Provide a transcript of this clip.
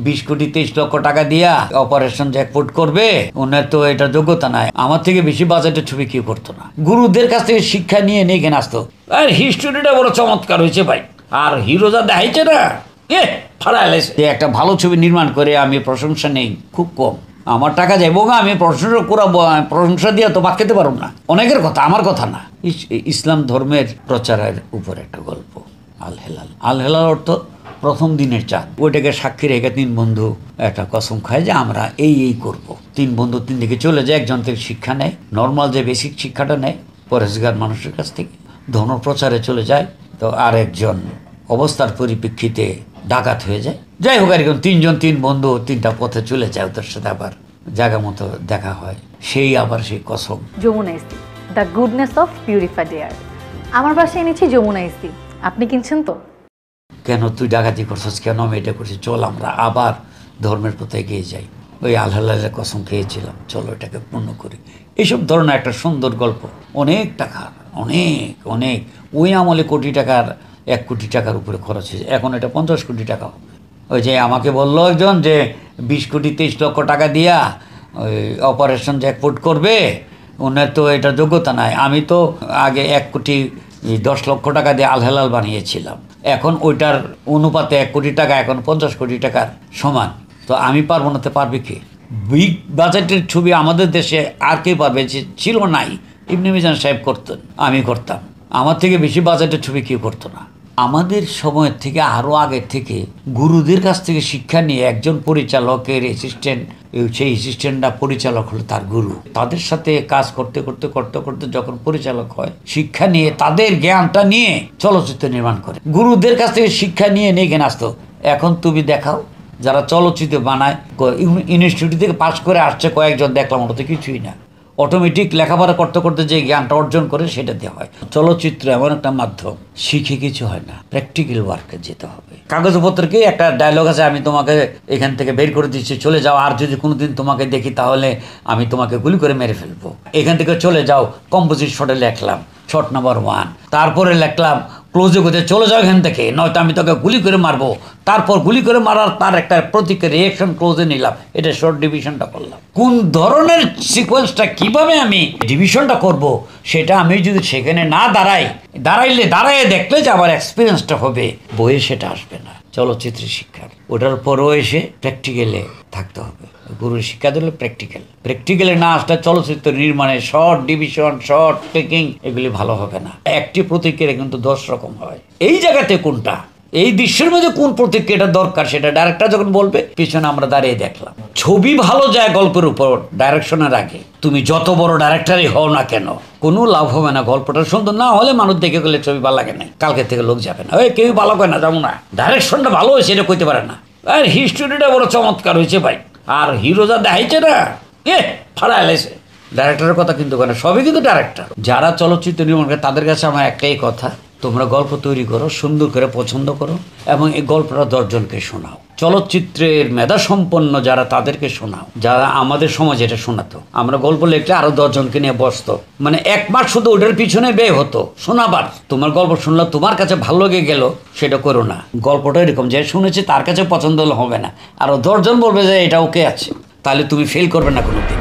20 কোটি 23 লক্ষ টাকা দিয়া অপারেশন জ্যাকপট করবে, ওনার তো এটা যোগ্যতা নাই। আমার থেকে বেশি বাজেটের ছবি কেউ করতো না। গুরুদের কাছ থেকে শিক্ষা নিয়ে এখানে আসতো। আর হিস্টোরিটা বড় চমৎকার হয়েছে ভাই। আর হিরো যা দেখাইছে না, একটা ভালো ছবি নির্মাণ করে আমি প্রশংসা নেই খুব কম। আমার টাকা যাইব না, আমি প্রশংসা দিয়ে তো ভাত খেতে পারব না। অনেকের কথা, আমার কথা না। ইসলাম ধর্মের প্রচারের উপর একটা গল্প, আল হেলাল। আল হেলাল অর্থ প্রথম দিনের চাঁদ। ওইটাকে সাক্ষী রেখে 3 বন্ধু একটা কসম খায় যে আমরা এই করব। 3 বন্ধু 3 দিকে চলে যায়। একজন থেকে শিক্ষা নেয়, নর্মাল যে বেসিক শিক্ষাটা নেয় পরেশগার মানুষের কাছ থেকে, ধর্মপ্রচারে চলে যায়। তো আর একজন অবস্থার পরিপ্রেক্ষিতে ডাকাত হয়ে যায়। যাই হোক, এরকম 3 বন্ধু 3টা পথে চলে যায়। ওদের সাথে আবার জায়গা মতো দেখা হয়, সেই আবার সেই কসম। যমুনা ইস্তি, the goodness of purified air. আমার বাসায় এনেছি যমুনা ইস্তি, আপনি কিনছেন তো? কেন তুই ডাকাতি করছিস, কেন আমি এটা করছি? চল আমরা আবার ধর্মের পথে এগিয়ে যাই। ওই আল হেলালের কসম খেয়েছিলাম, চলো এটাকে পূর্ণ করি। এইসব ধরনের একটা সুন্দর গল্প। অনেক টাকা, অনেক অনেক ওই আমলে কোটি টাকার 1 কোটি টাকার উপরে খরচ হয়েছে। এখন এটা 50 কোটি টাকা হবে। ওই যে আমাকে বললো একজন যে 20 কোটি 23 লক্ষ টাকা দিয়া ওই অপারেশন জ্যাকপট করবে, ওনার তো এটা যোগ্যতা নাই। আমি তো আগে 1 কোটি 10 লক্ষ টাকা দিয়ে আল হেলাল বানিয়েছিলাম। এখন ওইটার অনুপাতে 1 কোটি টাকা এখন 50 কোটি টাকার সমান। তো আমি পারবো না, তো পারবে কি? বিগ বাজেটের ছবি আমাদের দেশে আর কে পারবে? ছিল নাই। ইবনে মিজান সাহেব করতেন, আমি করতাম। আমার থেকে বেশি বাজেটের ছবি কেউ করতো না। আমাদের সময়ের থেকে আরও আগের থেকে গুরুদের কাছ থেকে শিক্ষা নিয়ে একজন পরিচালকের অ্যাসিস্ট্যান্ট, সেই অ্যাসিস্ট্যান্টটা পরিচালক হলো তার গুরু। তাদের সাথে কাজ করতে করতে করতে করতে যখন পরিচালক হয়, শিক্ষা নিয়ে তাদের জ্ঞানটা নিয়ে চলচ্চিত্র নির্মাণ করে। গুরুদের কাছ থেকে শিক্ষা নিয়ে এখানে আসতো। এখন তুমি দেখাও যারা চলচ্চিত্র বানায়, ইনস্টিটিউট থেকে পাশ করে আসছে কয়েকজন, দেখলাম ওটা তো কিছুই না। অটোমেটিক লেখাপড়া করতে করতে যে জ্ঞানটা অর্জন করে সেটা দেওয়া হয়। চলচ্চিত্র এমন একটা মাধ্যম, শিখে কিছু হয় না, প্র্যাকটিক্যাল ওয়ার্কে যেতে হবে। কাগজপত্রকে একটা ডায়লগ আছে, আমি তোমাকে এখান থেকে বের করে দিচ্ছি, চলে যাও। আর যদি কোনোদিন তোমাকে দেখি তাহলে আমি তোমাকে গুলি করে মেরে ফেলবো। এখান থেকে চলে যাও। কম্পোজিট শটে লেখলাম শট নাম্বার 1, তারপরে লিখলাম ক্লোজে করতে চলে যাও এখান থেকে, নয়তো আমি তোকে গুলি করে মারবো। তারপর গুলি করে মারার তার একটা প্রতিক্রিয়া রিয়েকশন ক্লোজে নিলাম। এটা শর্ট ডিভিশনটা করলাম। কোন ধরনের সিকোয়েন্সটা কিভাবে আমি ডিভিশনটা করব, সেটা আমি যদি সেখানে না দাঁড়াইয়ে দেখলে যে আমার এক্সপিরিয়েন্সটা হবে, বইয়ে সেটা আসবে না। চলচ্চিত্রের শিক্ষার ওটার পরও এসে প্র্যাকটিক্যালে থাকতে হবে। গুরুর শিক্ষা দিলে প্র্যাকটিক্যালে না আসলে চলচ্চিত্র নির্মাণে শর্ট ডিভিশন, শর্ট টেকিং এগুলি ভালো হবে না। একটি প্রতিক্রিয়া কিন্তু 10 রকম হয়। এই জায়গাতে কোনটা, এই দৃশ্যের মধ্যে কোন প্রতিক্রিয়াটা দরকার, সেটা ডাইরেক্টর যখন বলবে, পিছনে আমরা দাঁড়িয়ে দেখলাম। ছবি ভালো যায় গল্পের উপর ডাইরেকশনের আগে। তুমি যত বড় ডাইরেক্টরই হও না কেন, কোনো লাভ হবে না। গল্পটা সুন্দর না হলে মানুষ দেখে গেলে ছবি ভালো লাগে না, কালকে থেকে লোক যাবে না। ওই কেউ ভালো করে না, যাবো না। ডাইরেকশনটা ভালো হয়েছে এটা কইতে পারে না। আর হিস্টোরিটা বড় চমৎকার হয়েছে ভাই। আর হিরো যা দেখাইছে না, ফাড়াইছে। ডাইরেক্টরের কথা কিন্তু কেন, সবই কিন্তু ডাইরেক্টর। যারা চলচ্চিত্র নির্মাণ করে তাদের কাছে আমার একটাই কথা, তোমরা গল্প তৈরি করো, সুন্দর করে পছন্দ করো, এবং এই গল্পটা 10 জনকে শোনাও। চলচ্চিত্রের মেধা সম্পন্ন যারা, তাদেরকে শোনাও, যারা আমাদের সমাজে এটা শোনাতো। আমরা গল্প লিখলে আরো 10 জনকে নিয়ে বসতো, মানে 1 মাস শুধু ওটার পিছনে ব্যয় হতো শোনাবার। তোমার গল্প শুনলে তোমার কাছে ভালো লেগে গেল, সেটা করো না। গল্পটা এরকম যে শুনেছে তার কাছে পছন্দ হলে হবে না, আরো 10 জন বলবে যে এটা ওকে আছে, তাহলে তুমি ফেল করবে না কোনোদিন।